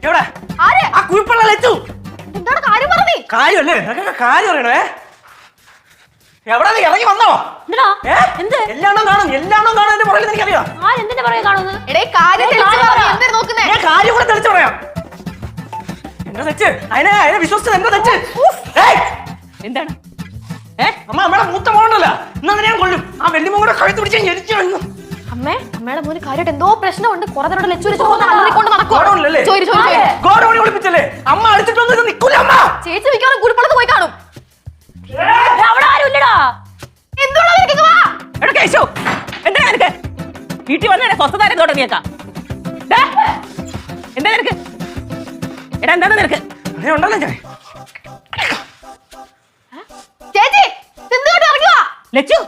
എവിടെ ആ കുഴിപ്പുള്ള ലച്ചു എന്താണ് കാര്യം പറഞ്ഞേ? കാര്യമല്ലേ കാര്യം അറിയണേ എവിടെ നീ ഇറങ്ങി വന്നോ എല്ലാണോ കാണും എന്റെ പുറകിൽ എനിക്കറിയാം ഞാൻ കാര്യം കൂടെ തെളിച്ചു പറയാം എന്റെ തെറ്റ് അതിനെ വിശ്വസിച്ചത് എന്റെ തെറ്റ് എന്താണ് അമ്മ അമ്മയുടെ മൂത്ത മോണ്ടല്ല ഇന്ന് ഞാൻ കൊല്ലും ആ വെല്ലുമോ കൂടെ കഴുത്ത് പിടിച്ച് ഞെരിച്ചു വന്നു അമ്മയുടെ മോന് കാര്യമായിട്ട് എന്തോ പ്രശ്നമുണ്ട്. കുറെ നേരം ഒളിപ്പിച്ചല്ലേ അമ്മ അടിച്ചിട്ടൊന്നും ഇത് നിക്കൂല അമ്മ. ചേച്ചി മിക്കവാറും കുടിപ്പളത്ത് പോയി കാണും. അവിടെ ആരുമില്ലടാ. എന്താ നിനക്ക് വീട്ടിൽ വന്നെ സ്വസ്ഥതാരം തുടങ്ങിയേക്കാം. എന്താ നിനക്ക് എടാ എന്താ നിനക്ക് ഉണ്ടല്ലോ ഞാൻ ചേച്ചി ലച്ചു